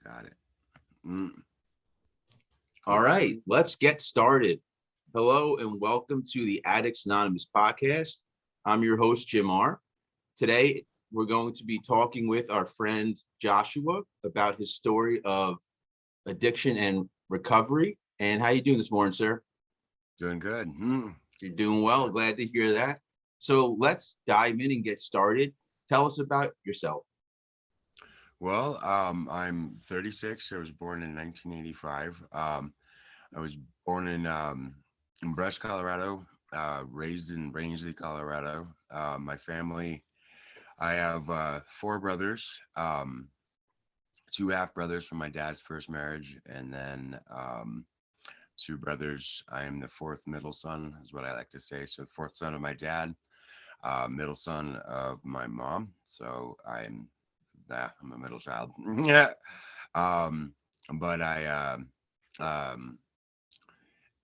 Got it. Mm, All cool. right, let's get started. Hello and welcome to the Addicts Anonymous podcast. I'm your host, Jim R. Today, we're going to be talking with our friend Joshua about his story of addiction and recovery. And how you doing this morning, sir? Doing good. You're doing well. Glad to hear that. So let's dive in and get started. Tell us about yourself. Well, I'm 36. I was born in 1985. I was born in Brush, Colorado, raised in Rangeley, Colorado. My family, I have four brothers, two half brothers from my dad's first marriage, and then two brothers. I am the fourth middle son, is what I like to say. So the fourth son of my dad, middle son of my mom. So I'm a middle child. Yeah. Um, but um,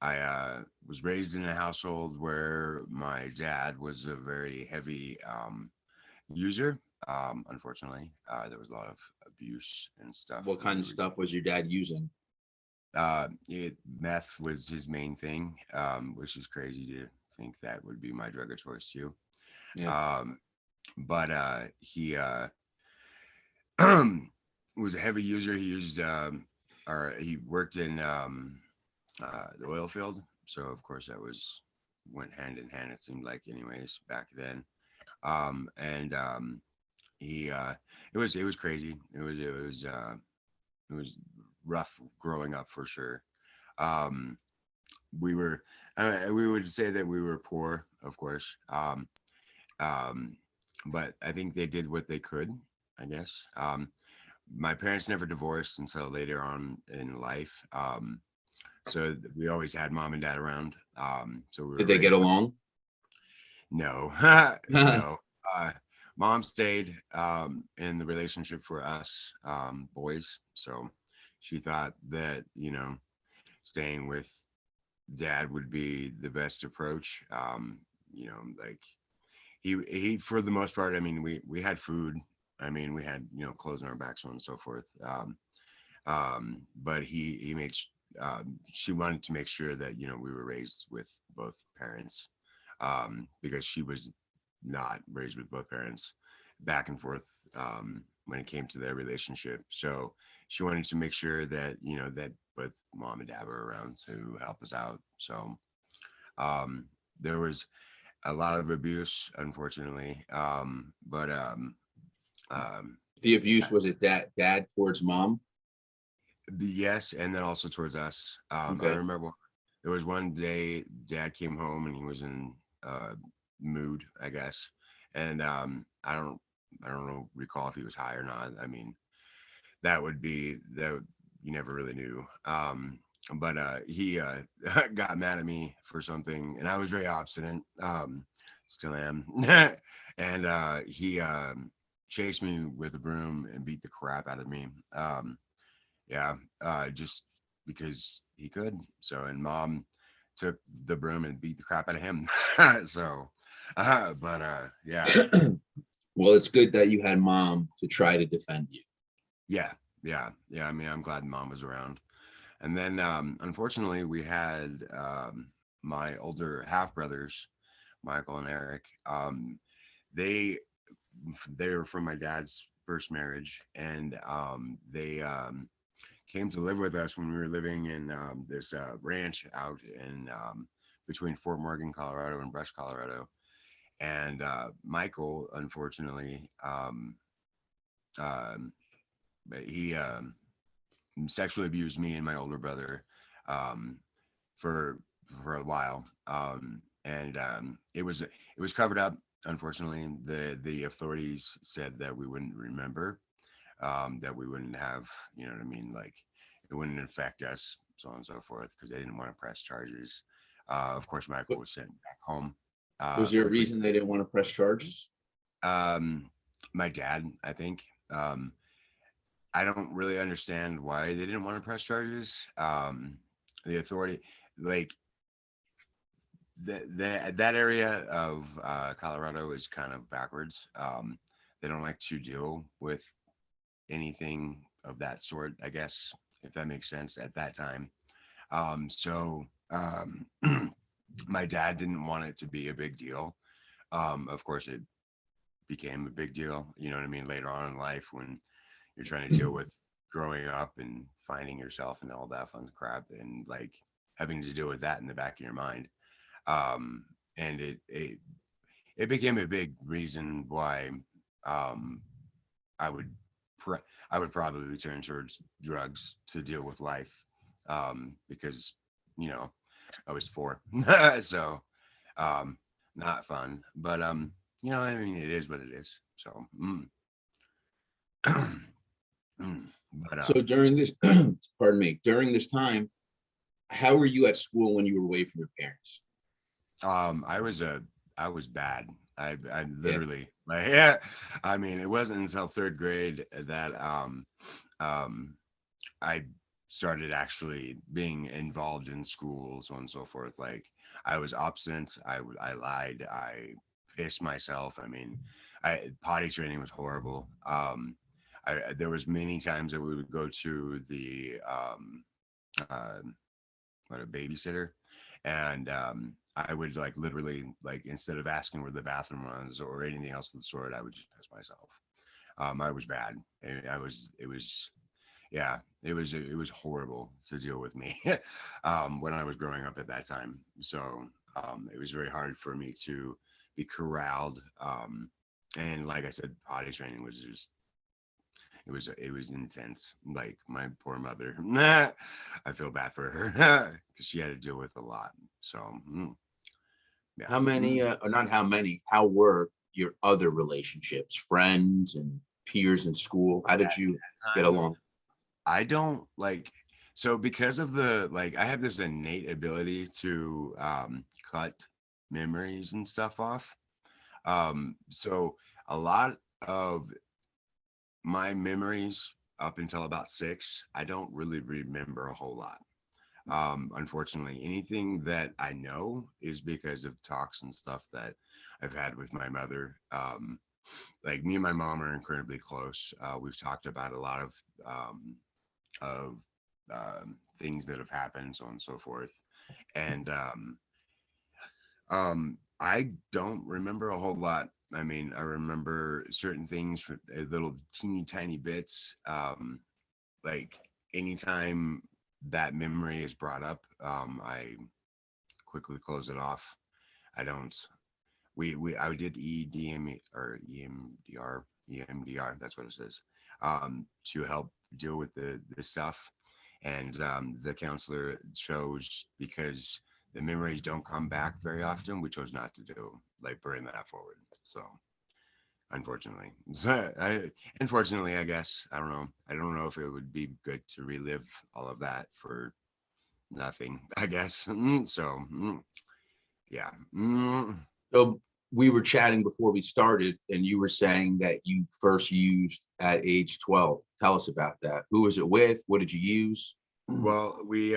I was raised in a household where my dad was a very heavy user. Unfortunately, there was a lot of abuse and stuff. What kind of stuff was your dad using? Meth was his main thing, which is crazy to think that would be my drug of choice too. Yeah. Um, but he was a heavy user. He used or he worked in the oil field, so of course that went hand in hand. It seemed like, anyways, back then. And he it was crazy. It was rough growing up for sure. Um, we were we would say that we were poor, of course. Um, but I think they did what they could, I guess. My parents never divorced until later on in life. So we always had mom and dad around. So we Did were they get raised. along? No, no. Mom stayed in the relationship for us boys. So she thought that, staying with dad would be the best approach. Like he for the most part, I mean, we had food. I mean, we had, clothes on our backs, so on and so forth. But he made she wanted to make sure that, we were raised with both parents, because she was not raised with both parents, back and forth, when it came to their relationship. So she wanted to make sure that, that both mom and dad were around to help us out. So there was a lot of abuse, unfortunately. But The abuse, was it dad towards mom? yes, and then also towards us. I Okay. remember there was one day dad came home and he was in mood, I guess. And I don't know, recall if he was high or not. I mean, that you never really knew. But he got mad at me for something, and I was very obstinate. Still am. And he chased me with a broom and beat the crap out of me. Yeah, just because he could. So, and mom took the broom and beat the crap out of him. So, but yeah, Well, it's good that you had mom to try to defend you. yeah. I mean, I'm glad mom was around. And then, unfortunately, we had my older half brothers, Michael and Eric. They they were from my dad's first marriage, and they came to live with us when we were living in this ranch out in between Fort Morgan, Colorado, and Brush, Colorado. And Michael, unfortunately, um, he sexually abused me and my older brother um, for a while, and it was covered up. Unfortunately, the authorities said that we wouldn't remember, that we wouldn't have, you know what I mean, like it wouldn't affect us, so on and so forth, because they didn't want to press charges. Of course, Michael was sent back home. Was there a Complete. reason they didn't want to press charges? Um, my dad, I think. I don't really understand why they didn't want to press charges. The authority, like that area of Colorado is kind of backwards. They don't like to deal with anything of that sort, I guess, if that makes sense at that time. So my dad didn't want it to be a big deal. Of course, it became a big deal, you know what I mean, later on in life when you're trying to deal with growing up and finding yourself and all that fun crap and like having to deal with that in the back of your mind. Um, and it became a big reason why um, I would I would probably turn towards drugs to deal with life because you know I was four, so um, not fun. But you know, I mean, it is what it is. So, but So during this, pardon me, during this time, how were you at school when you were away from your parents? I was I was bad. I Yeah. literally like yeah. I mean, it wasn't until third grade that um I started actually being involved in school, so on and so forth. Like I was obstinate. I lied. I pissed myself. I mean, I potty training was horrible. There was many times that we would go to the uh, what a babysitter, and I would like literally like instead of asking where the bathroom was or anything else of the sort, I would just piss myself. I was bad. I was. It was yeah, it was horrible to deal with me when I was growing up at that time. So it was very hard for me to be corralled. And like I said, potty training was just it was intense. Like my poor mother, I feel bad for her because she had to deal with a lot. So yeah. How many, or not how many, how were your other relationships, friends and peers in school? How did you get Time along? I don't like so because of the like I have this innate ability to cut memories and stuff off. So a lot of my memories up until about 6, I don't really remember a whole lot. Unfortunately, anything that I know is because of talks and stuff that I've had with my mother. Like me and my mom are incredibly close. We've talked about a lot of things that have happened, so on and so forth. And I don't remember a whole lot. I mean, I remember certain things, for little teeny tiny bits. Like anytime that memory is brought up, I quickly close it off. I don't. We I did EDM or EMDR. That's what it says. To help deal with the stuff, and the counselor chose because the memories don't come back very often. We chose not to do like bring that forward. So unfortunately, unfortunately, I guess I don't know. I don't know if it would be good to relive all of that for nothing. I guess so. Yeah. So we were chatting before we started, and you were saying that you first used at age 12. Tell us about that. Who was it with? What did you use? Well, we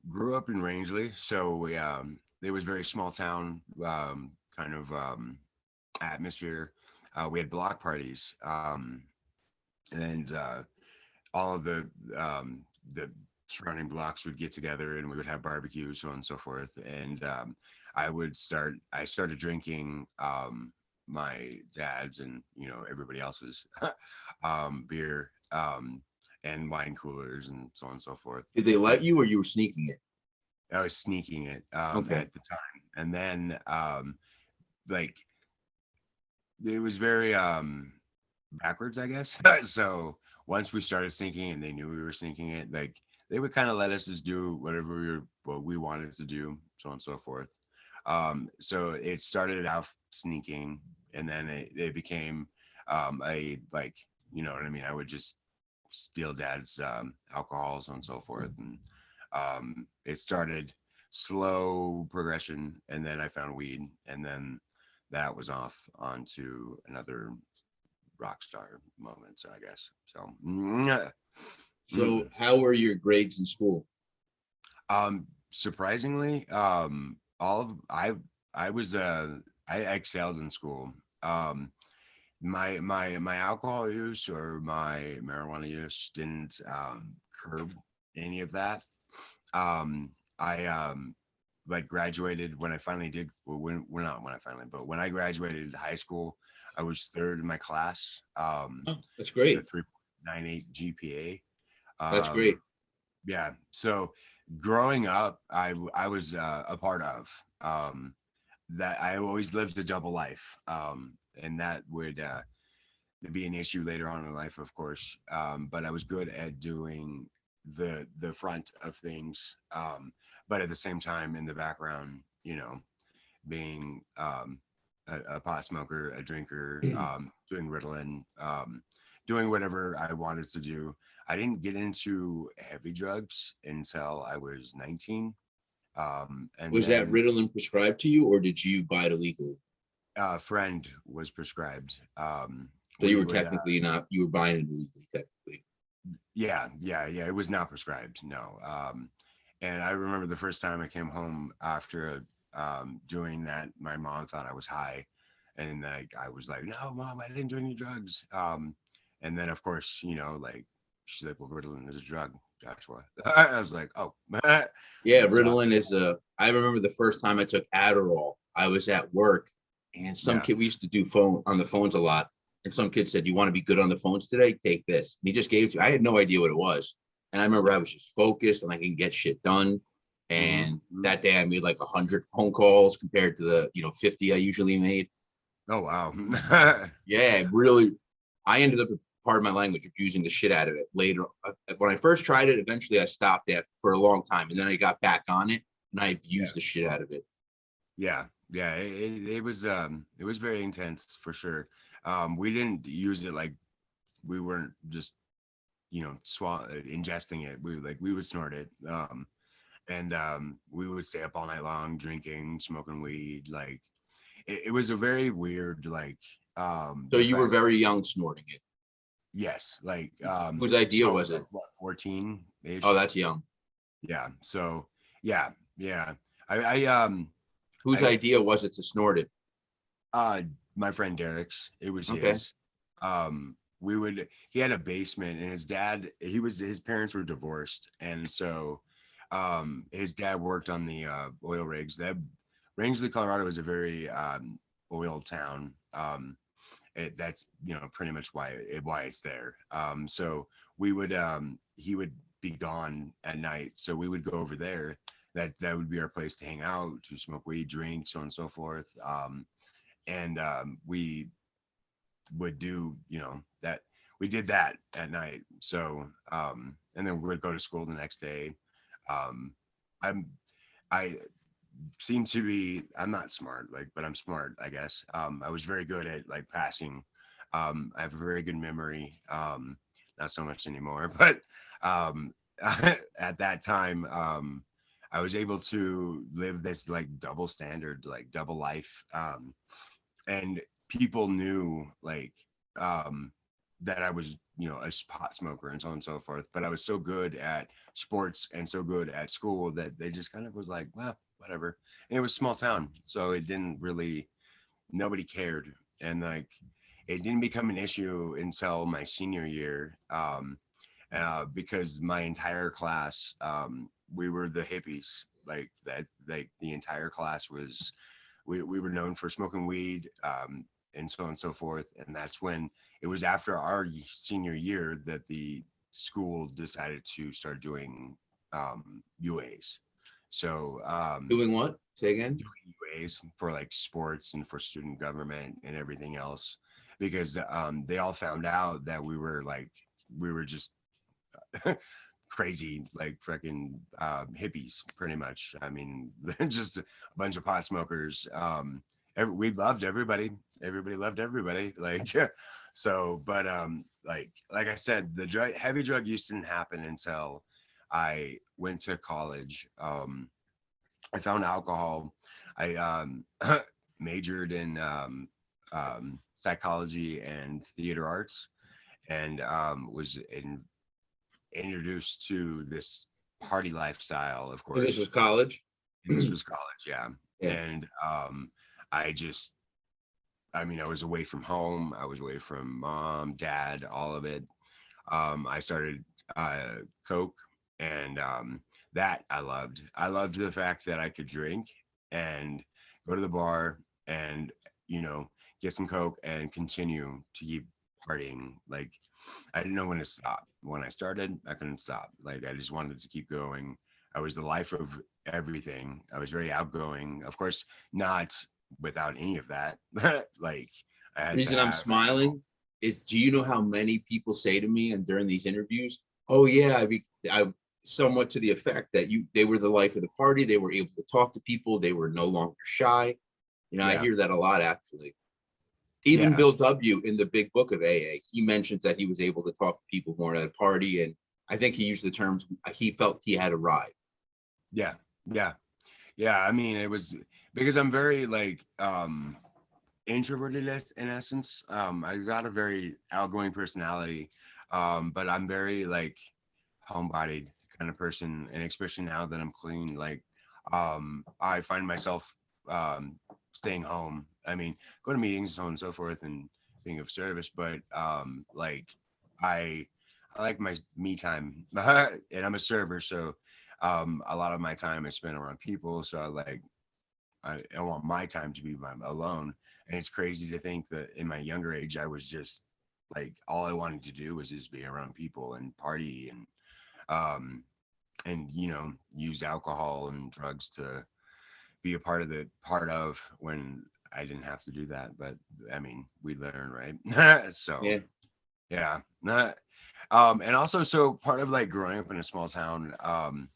grew up in Rangeley, so we it was very small town kind of atmosphere. We had block parties, and all of the surrounding blocks would get together, and we would have barbecues, so on and so forth. And I started drinking my dad's and everybody else's beer. And wine coolers and so on and so forth. Did they let you, or you were sneaking it? I was sneaking it Okay. at the time, and then like it was very backwards, I guess. So once we started sneaking, and they knew we were sneaking it, like they would kind of let us just do whatever what we wanted to do, so on and so forth. So it started out sneaking, and then it became a like what I mean. I would just steal dad's alcohol, so on and so forth, and it started slow progression, and then I found weed, and then that was off onto another rock star moment, so I guess. So So how were your grades in school? surprisingly, all of I was I excelled in school. my alcohol use or my marijuana use didn't curb any of that. I like graduated when I finally did. Well, not when I finally, but when I graduated high school, I was third in my class Oh, that's with a great. 3.98 GPA. That's great. Yeah. So growing up, I was a part of that. I always lived a double life, and that would be an issue later on in life, of course. But I was good at doing the front of things, but at the same time, in the background, being a pot smoker, a drinker, doing Ritalin, doing whatever I wanted to do. I didn't get into heavy drugs until I was 19. And Was that then Ritalin prescribed to you, or did you buy it illegally? a friend was prescribed. So you We were would, technically not, you were buying it illegally, technically. yeah. It was not prescribed. No. And I remember the first time I came home after doing that, my mom thought I was high. And like, I was like, no, mom, I didn't do any drugs. And then, of course, like, she's like, well, Ritalin is a drug, Joshua. I was like, oh, Yeah, duh. Ritalin is I remember the first time I took Adderall, I was at work and some Yeah. kid, we used to do phone on the phones a lot. And some kid said, you want to be good on the phones today? Take this. And he just gave it to me. I had no idea what it was. And I remember I was just focused and I can get shit done. And Mm-hmm. that day I made like 100 phone calls compared to the, 50 I usually made. Oh, wow. Yeah, really. I ended up, pardon my language, abusing the shit out of it later. When I first tried it, eventually I stopped it for a long time. And then I got back on it and I Yeah. abused the shit out of it. Yeah, yeah, it was very intense for sure. We didn't use it like we weren't just ingesting it. We would snort it, and we would stay up all night long drinking, smoking weed. Like it was a very weird So the you were fact very young snorting it. yes Whose idea so was it? like what 14 Oh, ish. that's young. Yeah, so yeah I Whose I idea was it to snort it? Uh, my friend Derek's. It was Okay. his. We would. He had a basement, and his parents were divorced, and so, his dad worked on the oil rigs. That Rangeley, Colorado, is a very oil town. That's pretty much why it's there. So he would be gone at night, so we would go over there. That would be our place to hang out, to smoke weed, drink, so on and so forth. And we would do that we did that at night, so and then we would go to school the next day. um I'm I seem to be I'm not smart, like, but I'm smart, I guess. I was very good at like passing. I have a very good memory. Not so much anymore, but um at that time, I was able to live this like double standard, like double life. And people knew like um that I was, a pot smoker and so on and so forth. But I was so good at sports and so good at school that they just kind of was like, well, whatever. And it was a small town, so it didn't really nobody cared. And like it didn't become an issue until my senior year, because my entire class, we were the hippies. Like that, like the entire class was we were known for smoking weed, and so on and so forth. And that's when it was after our senior year that the school decided to start doing UAs. So Doing what? Say again. doing UAs for like sports and for student government and everything else, because they all found out that we were just crazy, like freaking hippies, pretty much. I mean, just a bunch of pot smokers. We loved everybody. Everybody loved everybody. Like, yeah. So, but like I said, the heavy drug use didn't happen until I went to college. I found alcohol. I majored in psychology and theater arts, and was introduced to this party lifestyle, of So this course. was college. And this was college, yeah. Yeah. And I just I mean, I was away from home. I was away from mom, dad, all of it. I started Coke, and that I loved. I loved the fact that I could drink and go to the bar and, you know, get some Coke and continue to keep partying. Like, I didn't know when to stop. When I started, I couldn't stop. Like, I just wanted to keep going. I was the life of everything. I was very outgoing. Of course, not without any of that. Like, I had to Reason I'm have. smiling is, do you know how many people say to me and during these interviews, "Oh yeah, I somewhat to the effect that they were the life of the party. They were able to talk to people. They were no longer shy." I Yeah, hear that a lot actually. Even yeah, Bill W. in the Big Book of AA, he mentions that he was able to talk to people more at a party, and I think he used the terms he felt he had arrived. yeah, yeah. Yeah, I mean, it was because I'm very like introverted in essence. I got a very outgoing personality, but I'm very like homebodied kind of person, and especially now that I'm clean, like I find myself staying home. I mean, go to meetings, so on and so forth, and being of service, but like I I like my me time, and I'm a server, so a lot of my time is spent around people. So I want my time to be alone. And it's crazy to think that in my younger age, I was just like, all I wanted to do was just be around people and party um, and, use alcohol and drugs to be a part of when I didn't have to do that. But I mean, we learn, right? So Yeah. yeah. And also, so part of like growing up in a small town, um,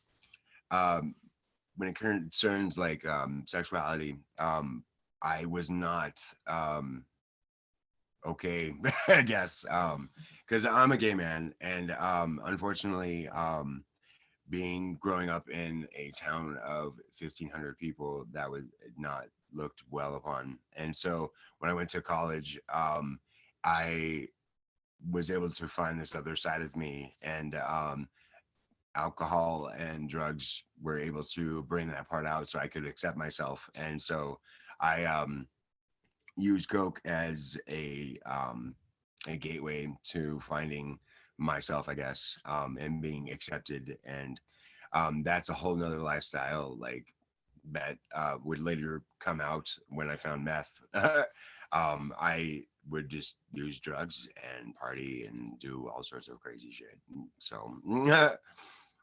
when it concerns like sexuality, I was not okay, I guess, because I'm a gay man, and unfortunately, being growing up in a town of 1,500 people, that was not looked well upon. And so when I went to college, I was able to find this other side of me, and alcohol and drugs were able to bring that part out so I could accept myself. And so I use Coke as a gateway to finding myself, I guess, and being accepted. And that's a whole nother lifestyle, like that would later come out when I found meth. I would just use drugs and party and do all sorts of crazy shit. So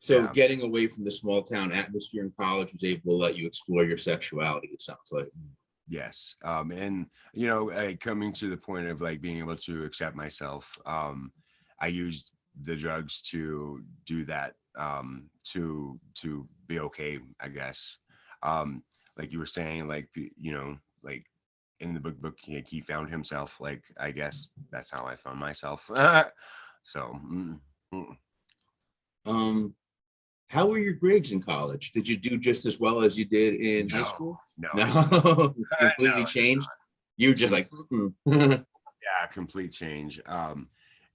So yeah. getting away from the small town atmosphere in college was able to let you explore your sexuality, it sounds like. Yes. And coming to the point of like being able to accept myself, I used the drugs to do that, to be okay, I guess. Like you were saying, like like in the book, he found himself. Like I guess that's how I found myself. So Um, how were your grades in college? Did you do just as well as you did in high no, school? no, I did not. No, it's No, completely I did changed. You were just not. like, mm-mm. Yeah, complete change.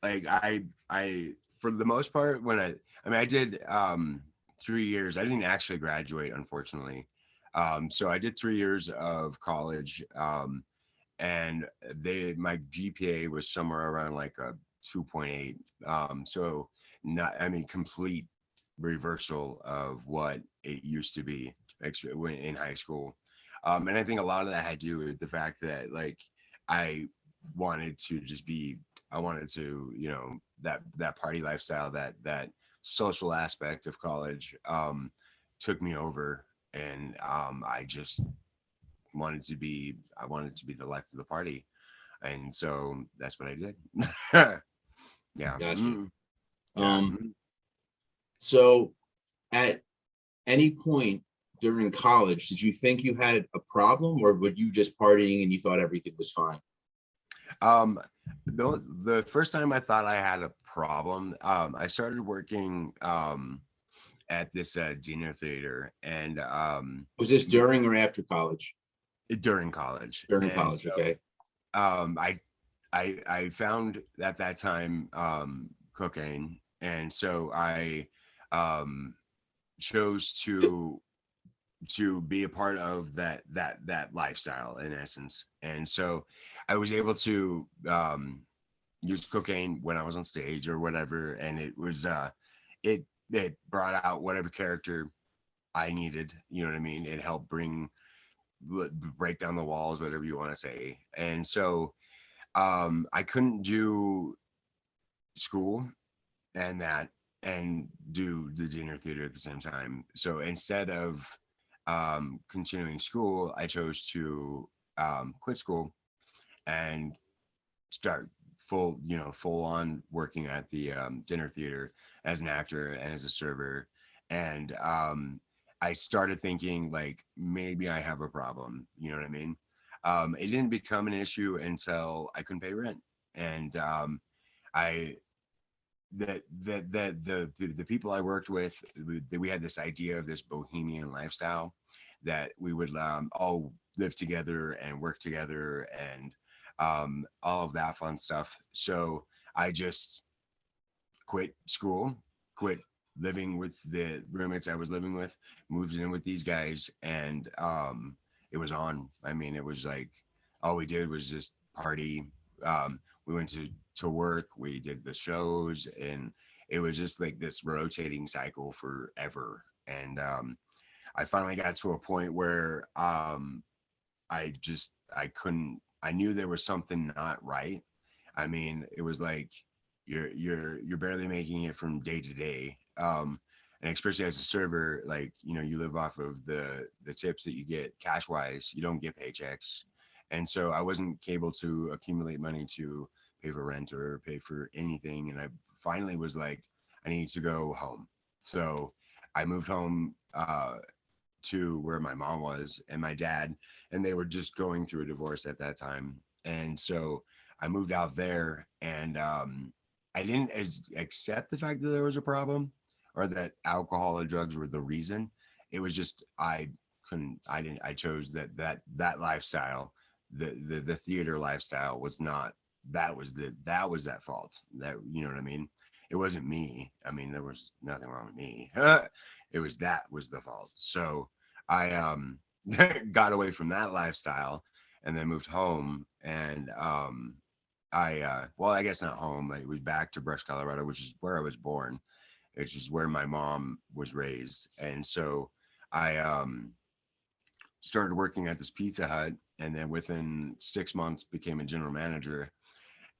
Like I for the most part when I mean I did 3 years. I didn't actually graduate, unfortunately. So I did 3 years of college, and my GPA was somewhere around like a 2.8. So not, I mean, complete reversal of what it used to be when in high school. And I think a lot of that had to do with the fact that like I wanted to just be, I wanted to, that party lifestyle, that social aspect of college, took me over, and I just I wanted to be the life of the party, and so that's what I did. Yeah. Gotcha. Yeah. Um, so at any point during college, did you think you had a problem, or were you just partying and you thought everything was fine? um the first time I thought I had a problem, I started working at this dinner theater, and Was this during or after college? during college. During And college, so okay. um i I found at that time cocaine, and so I chose to to be a part of that lifestyle in essence. And so I was able to use cocaine when I was on stage or whatever, and it brought out whatever character I needed. You know what I mean? It helped break down the walls, whatever you want to say. And so I couldn't do school and that and do the dinner theater at the same time. So instead of continuing school, I chose to quit school and start full on working at the dinner theater as an actor and as a server. And I started thinking like maybe I have a problem. You know what I mean? It didn't become an issue until I couldn't pay rent, and I the people I worked with, we had this idea of this bohemian lifestyle that we would all live together and work together and all of that fun stuff. So I just quit school, quit living with the roommates I was living with, moved in with these guys, and it was on. I mean, it was like all we did was just party. We went to work, we did the shows, and it was just like this rotating cycle forever. And I finally got to a point where I couldn't. I knew there was something not right. I mean, it was like you're barely making it from day to day. And especially as a server, like you live off of the tips that you get cash wise. You don't get paychecks, and so I wasn't able to accumulate money to pay for rent or pay for anything. And I finally was like, I need to go home. So I moved home to where my mom was and my dad, and they were just going through a divorce at that time. And so I moved out there, and I didn't accept the fact that there was a problem or that alcohol or drugs were the reason. It was just I didn't I chose that lifestyle, the theater lifestyle was not that was that fault. That you know what I mean? It wasn't me. I mean, there was nothing wrong with me. It was that was the fault. So I got away from that lifestyle and then moved home, and I guess not home. I was back to Brush, Colorado, which is where I was born, which is where my mom was raised. And so I started working at this Pizza Hut, and then within 6 months became a general manager,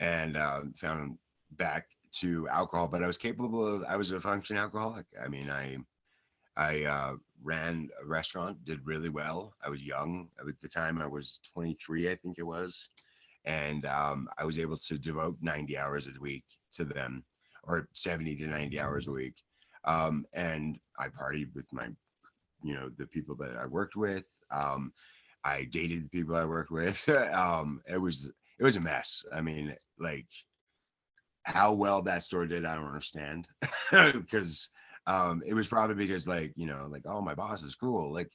and found back to alcohol. But I was capable of. I was a functioning alcoholic. I mean, I ran a restaurant, did really well. I was young at the time. I was 23, I think it was, and I was able to devote 90 hours a week to them, or 70 to 90 hours a week. And I partied with the people that I worked with. I dated the people I worked with. It was a mess. I mean, like how well that store did, I don't understand, because it was probably because like oh my boss is cool, like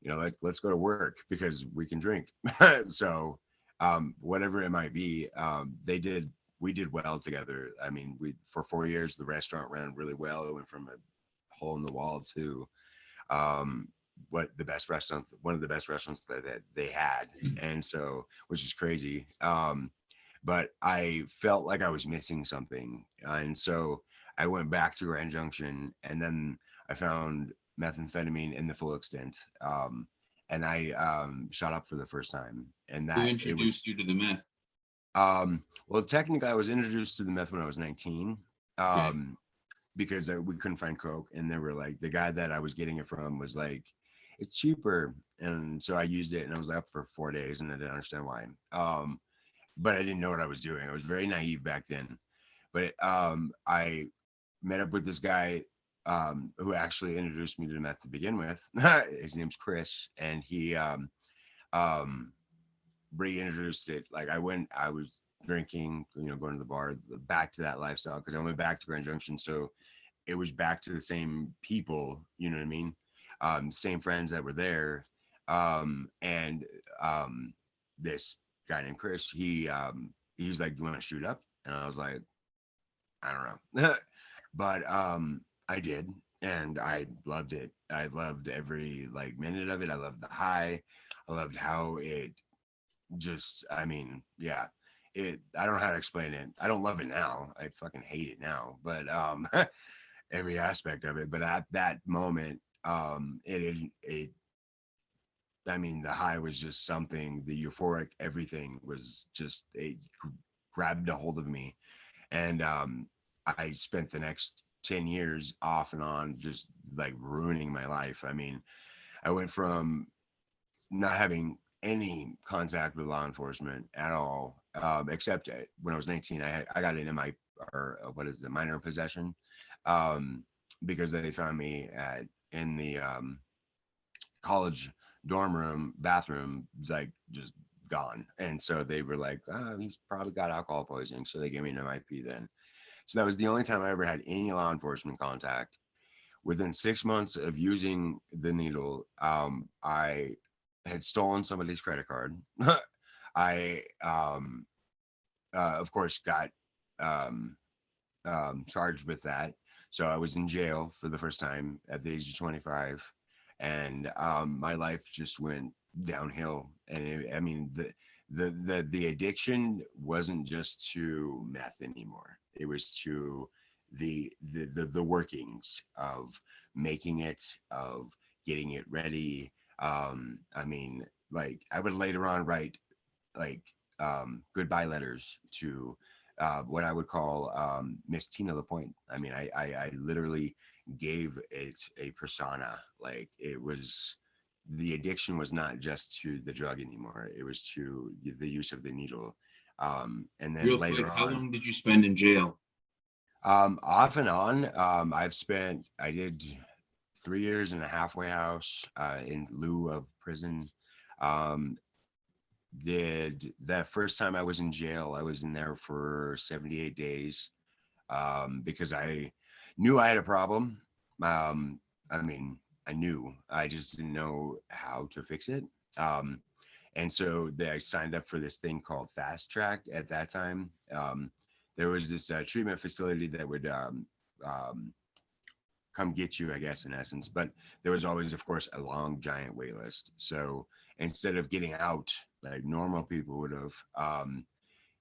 like let's go to work because we can drink. So whatever it might be, we did well together. I mean, we for 4 years the restaurant ran really well. It went from a hole in the wall to what the best restaurant one of the best restaurants that they had, and so which is crazy. But I felt like I was missing something, and so I went back to Grand Junction, and then I found methamphetamine in the full extent, and I shot up for the first time, and Who that it was introduced you to the meth? well, technically I was introduced to the meth when I was 19, Okay. because we couldn't find coke, and they were like the guy that I was getting it from was like it's cheaper, and so I used it, and I was up for 4 days, and I didn't understand why. But I didn't know what I was doing. I was very naive back then. But I met up with this guy who actually introduced me to the meth to begin with. His name's Chris, and he um, reintroduced it. Like I was drinking, going to the bar, back to that lifestyle because I went back to Grand Junction, so it was back to the same people. You know what I mean? Same friends that were there, and this guy named Chris, he was like, "Do you want to shoot up?" And I was like, "I don't know," but I did, and I loved it. I loved every like minute of it. I loved the high. I loved how it just, I mean, yeah, I don't know how to explain it. I don't love it now. I fucking hate it now, but every aspect of it. But at that moment, I mean, the high was just something. The euphoric everything was just it grabbed a hold of me, and I spent the next 10 years off and on just like ruining my life. I mean, I went from not having any contact with law enforcement at all, except when I was 19. I got an MI, or what is it, minor in possession, um, because they found me in the college dorm room bathroom, like just gone. And so they were like, oh, he's probably got alcohol poisoning. So they gave me an MIP then. So that was the only time I ever had any law enforcement contact. Within 6 months of using the needle, I had stolen somebody's credit card. I, of course, got um, charged with that. So I was in jail for the first time at the age of 25, and my life just went downhill. And I mean, the addiction wasn't just to meth anymore. It was to the workings of making it, of getting it ready. I mean, like I would later on write like goodbye letters to what I would call Miss Tina LaPointe. I mean, I literally gave it a persona. Like it was, the addiction was not just to the drug anymore. It was to the use of the needle. And then Real later quick, how on, long did you spend in jail? off and on, I did 3 years in a halfway house in lieu of prison. Um, did that first time I was in jail, I was in there for 78 days because I knew I had a problem. Um, I mean, I knew, I just didn't know how to fix it. Um, and so I signed up for this thing called Fast Track at that time. There was this treatment facility that would um, come get you, I guess, in essence. But there was always, of course, a long, giant wait list. So instead of getting out like normal people would have,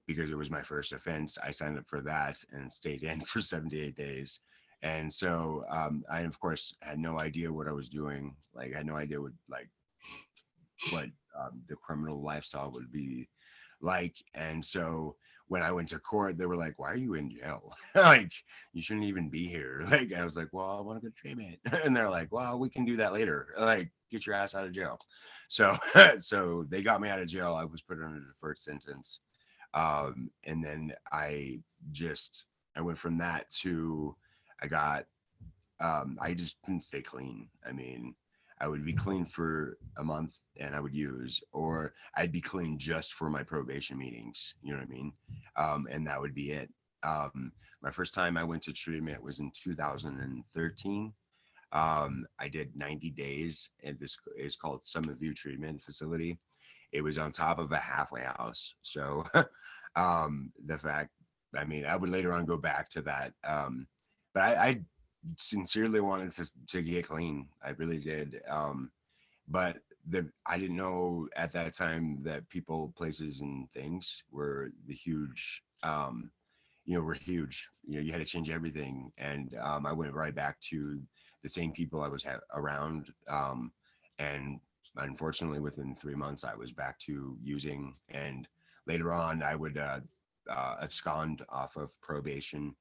because it was my first offense, I signed up for that and stayed in for 78 days. And so I, of course, had no idea what I was doing. Like, I had no idea what the criminal lifestyle would be like. And so when I went to court, they were like, "Why are you in jail? Like, you shouldn't even be here." Like, I was like, "Well, I want to go to treatment," and they're like, "Well, we can do that later. Like, get your ass out of jail." So, so they got me out of jail. I was put on a deferred sentence, and then I went from that to I got I just couldn't stay clean. I mean, I would be clean for a month and I would use, or I'd be clean just for my probation meetings. You know what I mean? And that would be it. My first time I went to treatment was in 2013. I did 90 days, and this is called Summit View Treatment Facility. It was on top of a halfway house. So, the fact, I mean, I would later on go back to that. But I sincerely wanted to get clean. I really did. But I didn't know at that time that people, places, and things were the huge. Were huge. You had to change everything, and I went right back to the same people I was around. And unfortunately, within 3 months, I was back to using. And later on, I would abscond off of probation,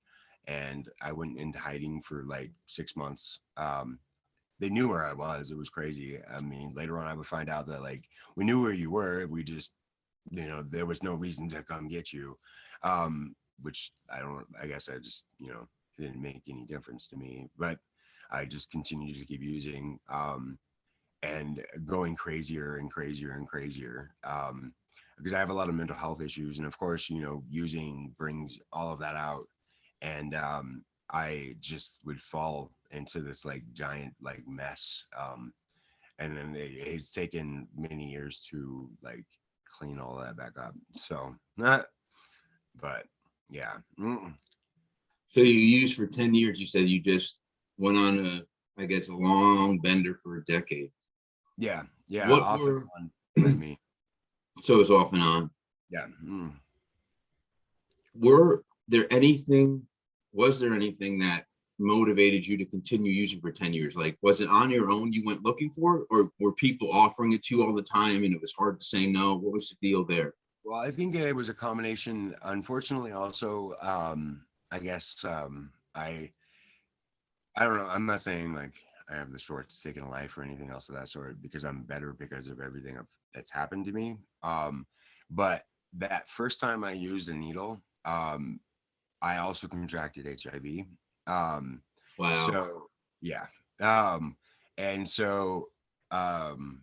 and I went into hiding for like 6 months. They knew where I was. It was crazy. I mean, later on, I would find out that like we knew where you were. We just, there was no reason to come get you. Which I don't. I guess I just, it didn't make any difference to me. But I just continued to keep using, and going crazier and crazier and crazier. Because I have a lot of mental health issues, and of course, using brings all of that out. And I just would fall into this like giant like mess. And then it's taken many years to like clean all that back up. So, but yeah. So you used for 10 years. You said you just went on a I guess, a long bender for a decade. Yeah, yeah, What off and were on with me. so it's off and on. Yeah. Were there anything? Was there anything that motivated you to continue using for 10 years? Like, was it on your own you went looking for, or were people offering it to you all the time and it was hard to say no? What was the deal there? Well, I think it was a combination. Unfortunately, also, I guess I don't know. I'm not saying like I have the short stick in life or anything else of that sort because I'm better because of everything that's happened to me. But that first time I used a needle, I also contracted HIV. Um, Wow. so yeah, um, and so um,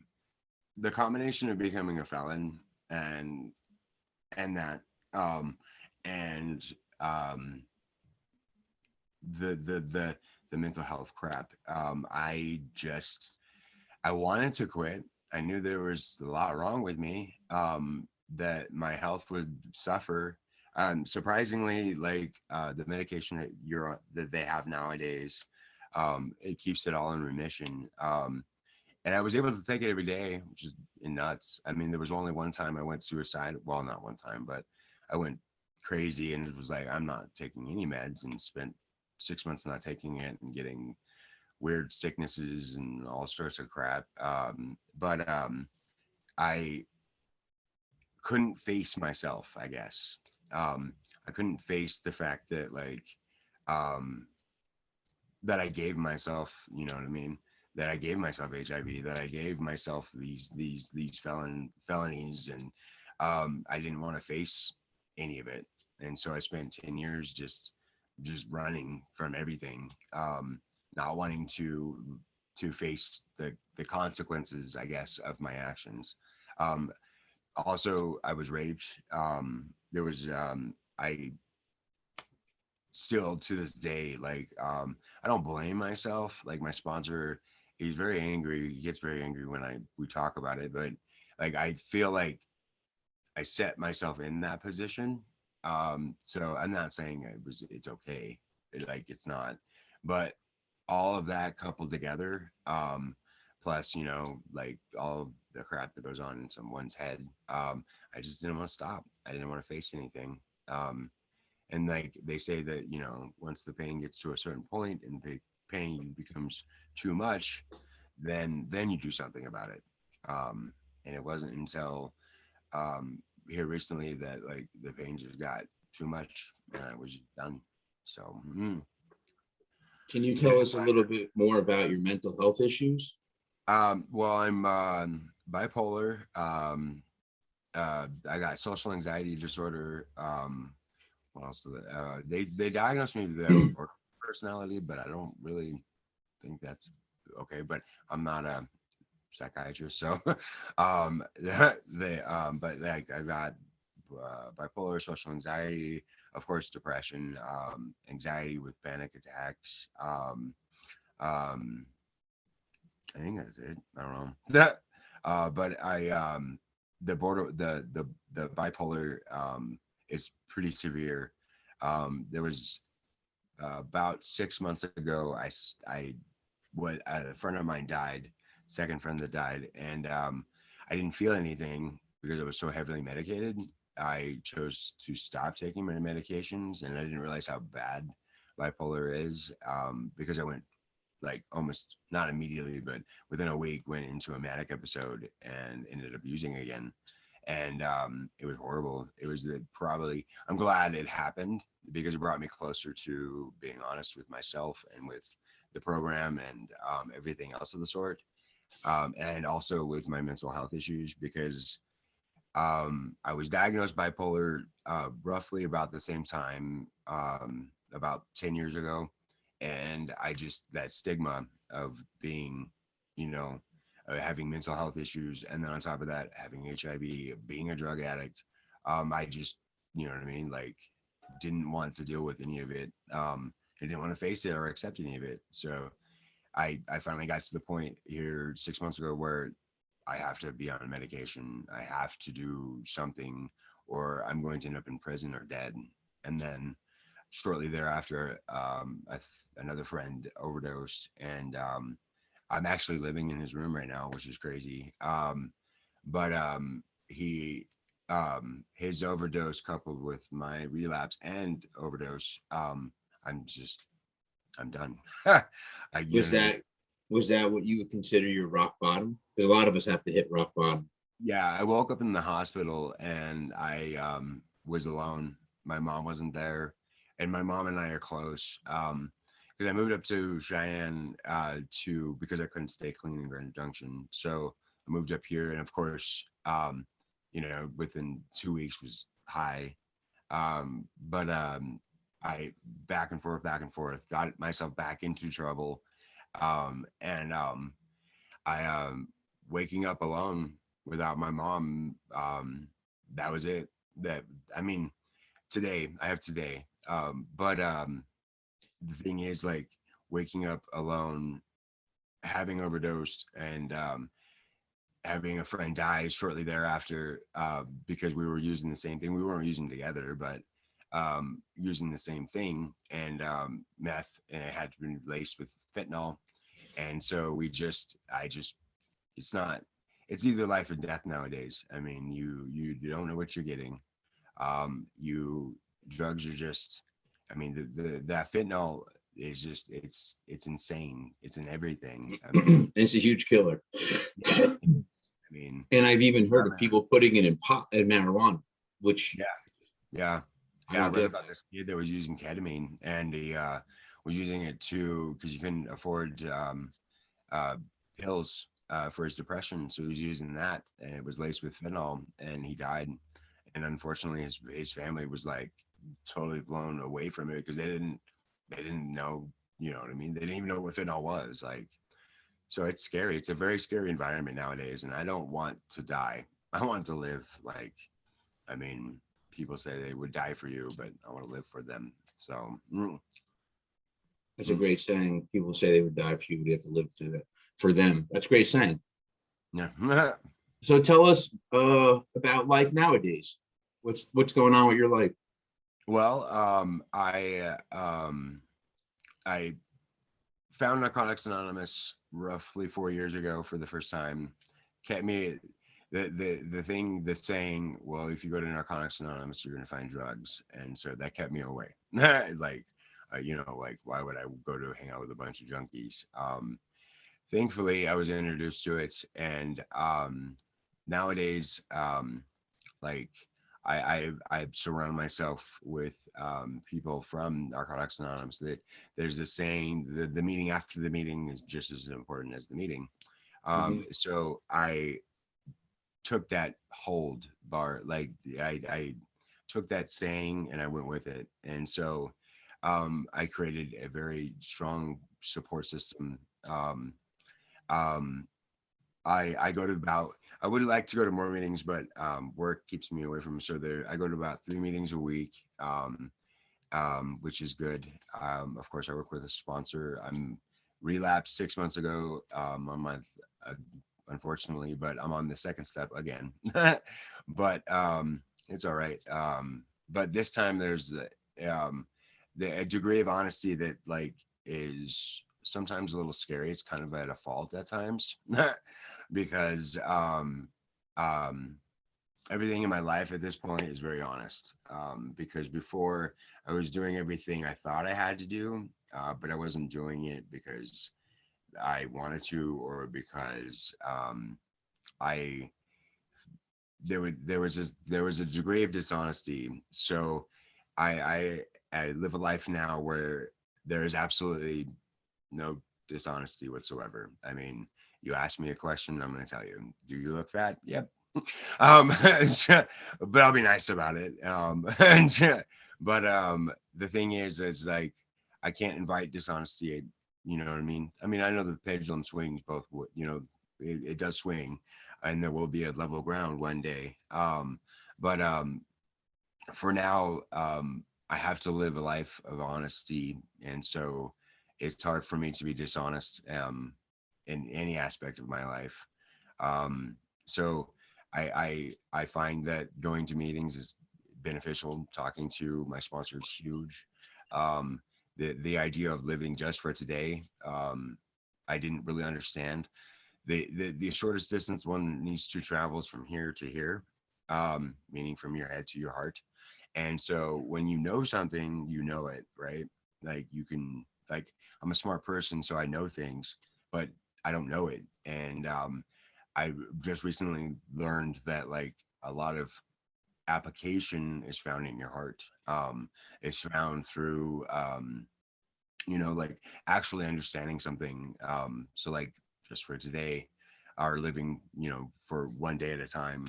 the combination of becoming a felon and and that um, and um, the the mental health crap. I wanted to quit. I knew there was a lot wrong with me. That my health would suffer. Surprisingly, like the medication that they have nowadays, it keeps it all in remission. And I was able to take it every day, which is nuts. I mean, there was only one time I went suicide. Well, not one time, but I went crazy and it was like, I'm not taking any meds, and spent 6 months not taking it and getting weird sicknesses and all sorts of crap. But I couldn't face myself, I guess. I couldn't face the fact that um, that I gave myself, you know what I mean? That I gave myself HIV, that I gave myself these felonies, and I didn't want to face any of it, and so I spent 10 years just running from everything, not wanting to face the consequences, I guess, of my actions. Um, Also, I was raped. There was I still to this day, I don't blame myself. Like my sponsor, he's very angry. He gets very angry when we talk about it, but like I feel like I set myself in that position. So I'm not saying it's okay. It's not, but all of that coupled together, plus like all of the crap that goes on in someone's head, I just didn't want to stop. I didn't want to face anything. And like they say that once the pain gets to a certain point and the pain becomes too much, then you do something about it. And it wasn't until here recently that like the pain just got too much and I was just done. So Can you yeah. tell us a little bit more about your mental health issues? Well, I'm bipolar. I got social anxiety disorder. What else? They diagnosed me with or personality, but I don't really think that's okay. But I'm not a psychiatrist, so but like I got bipolar, social anxiety, of course, depression, anxiety with panic attacks. Um, I think that's it. I don't know. But the border, the bipolar is pretty severe. There was about 6 months ago, a friend of mine died, second friend that died, and I didn't feel anything because I was so heavily medicated. I chose to stop taking my medications, and I didn't realize how bad bipolar is because I went like almost not immediately, but within a week, went into a manic episode and ended up using again. And it was horrible. It was probably, I'm glad it happened because it brought me closer to being honest with myself and with the program and everything else of the sort. And also with my mental health issues because I was diagnosed bipolar roughly about the same time, about 10 years ago. And I just, that stigma of being, you know, having mental health issues. And then on top of that, having HIV, being a drug addict. I just, you know what I mean? Like, didn't want to deal with any of it. I didn't want to face it or accept any of it. So I finally got to the point here 6 months ago where I have to be on medication. I have to do something, or I'm going to end up in prison or dead. And then shortly thereafter, another friend overdosed, and I'm actually living in his room right now, which is crazy. But he his overdose coupled with my relapse and overdose, I'm just I'm done. You know Was what I mean? that what you would consider your rock bottom? Because a lot of us have to hit rock bottom. Yeah, I woke up in the hospital and I was alone. My mom wasn't there, and my mom and I are close. Because I moved up to Cheyenne to because I couldn't stay clean in Grand Junction, so I moved up here, and of course, within 2 weeks was high. But I back and forth, got myself back into trouble, and I waking up alone without my mom. That was it. That I mean, today I have today. But the thing is, like waking up alone, having overdosed, and having a friend die shortly thereafter because we were using the same thing. We weren't using together, but using the same thing and meth, and it had been laced with fentanyl. And so I just it's not it's either life or death nowadays. I mean, you don't know what you're getting. You drugs are just I mean the that fentanyl is just it's insane. It's in everything. I mean, It's a huge killer. yeah. I mean, And I've even heard I'm of people putting it in pot and marijuana, which yeah, yeah, I yeah. I don't read get. about this kid that was using ketamine, and he was using it to because he couldn't afford uh, pills for his depression, so he was using that, and it was laced with fentanyl, and he died. And unfortunately, his family was like totally blown away from it because they didn't know, you know what I mean? They didn't even know what fentanyl was like. So it's scary. It's a very scary environment nowadays, and I don't want to die. I want to live. Like, I mean, people say they would die for you, but I want to live for them. So, That's a mm, great saying. People say they would die for you, but you have to live to that for them. That's a great saying. yeah. So tell us about life nowadays. What's going on with your life? Well, I found Narcotics Anonymous roughly 4 years ago for the first time. Kept me the saying, well, if you go to Narcotics Anonymous, you're gonna find drugs, and so that kept me away. Like, like why would I go to hang out with a bunch of junkies? Thankfully, I was introduced to it, and nowadays, like I surround myself with people from Narcotics Anonymous. There's a saying: the meeting after the meeting is just as important as the meeting. Mhm. So I took that hold bar, like I took that saying and I went with it, and so I created a very strong support system. Um, I go to about I would like to go to more meetings, but work keeps me away from them. So there I go to about 3 meetings a week, which is good. Of course, I work with a sponsor. I'm relapsed 6 months ago. A month, unfortunately, but I'm on the second step again. But it's all right. But this time there's a degree of honesty that like is sometimes a little scary. It's kind of at a fault at times because um, everything in my life at this point is very honest. Because before I was doing everything I thought I had to do, but I wasn't doing it because I wanted to or because I there was a degree of dishonesty. So I live a life now where there is absolutely no dishonesty whatsoever. I mean, you ask me a question, I'm going to tell you. Do you look fat? Yep. um, but I'll be nice about it. But the thing is like I can't invite dishonesty. You know what I mean? I mean, I know the pendulum swings both. It does swing, and there will be a level ground one day. But for now, I have to live a life of honesty, and so it's hard for me to be dishonest in any aspect of my life. So I find that going to meetings is beneficial. Talking to my sponsor is huge. The idea of living just for today, I didn't really understand. The shortest distance one needs to travel is from here to here, meaning from your head to your heart. And so when you know something, you know it, right? Like you can, like, I'm a smart person, so I know things, but I don't know it. And I just recently learned that like a lot of application is found in your heart. It's found through, like actually understanding something. So like just for today, our living, for one day at a time,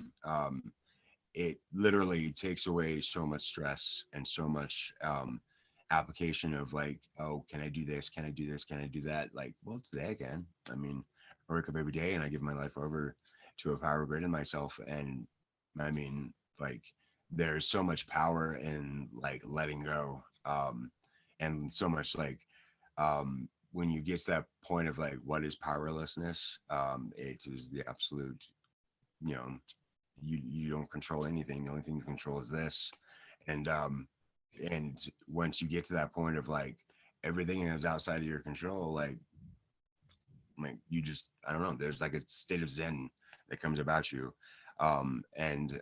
it literally takes away so much stress and so much application of like, oh, can I do this? Can I do this? Can I do that? Like, well, today I can. I mean, I wake up every day and I give my life over to a power greater than myself. And I mean, like, there's so much power in like letting go. And so much like when you get to that point of like what is powerlessness, it is the absolute, you know, you don't control anything. The only thing you control is this. And and once you get to that point of like everything is outside of your control, like you just, I don't know, there's like a state of zen that comes about you. And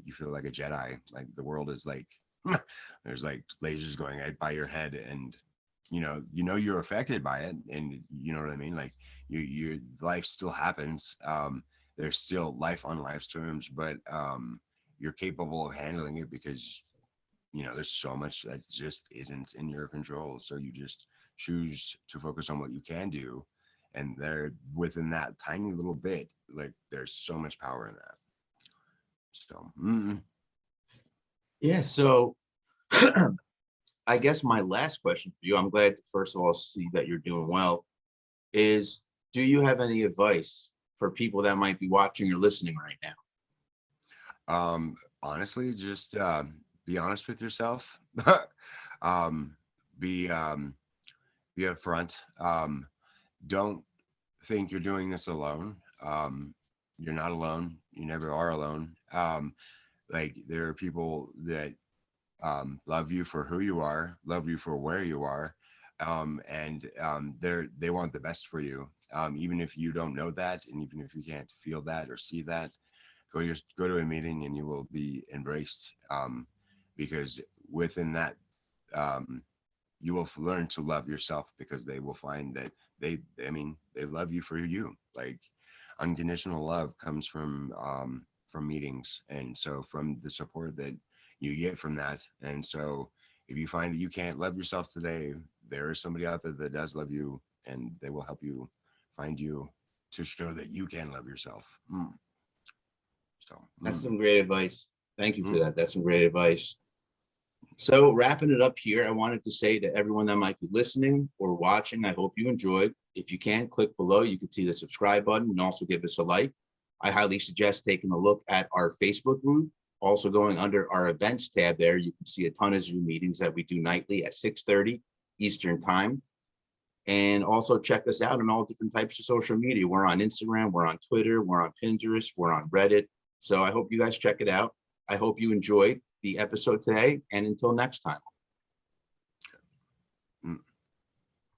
you feel like a Jedi. Like the world is like there's like lasers going right by your head, and you're affected by it, and you know what I mean. Like your life still happens. There's still life on life's terms, but you're capable of handling it because there's so much that just isn't in your control. So you just choose to focus on what you can do, and there within that tiny little bit, like there's so much power in that. So Yeah. So I guess my last question for you, I'm glad to first of all see that you're doing well, is do you have any advice for people that might be watching or listening right now? Honestly, just be honest with yourself. um, be be upfront. Don't think you're doing this alone. You're not alone. You never are alone. Like there are people that love you for who you are, love you for where you are, and they want the best for you. Even if you don't know that, and even if you can't feel that or see that, go to a meeting and you will be embraced. Because within that, um, you will learn to love yourself because they will find that they love you for you. Like unconditional love comes from meetings, and so from the support that you get from that. And so if you find that you can't love yourself today, there is somebody out there that does love you, and they will help you find you to show that you can love yourself. So That's some great advice. Thank you for mm. that. That's some great advice. So wrapping it up here, I wanted to say to everyone that might be listening or watching, I hope you enjoyed. If you can, click below. You can see the subscribe button and also give us a like. I highly suggest taking a look at our Facebook group. Also going under our events tab there, you can see a ton of Zoom meetings that we do nightly at 6:30 Eastern time. And also check us out on all different types of social media. We're on Instagram, we're on Twitter, we're on Pinterest, we're on Reddit. So I hope you guys check it out. I hope you enjoyed the episode today. And until next time.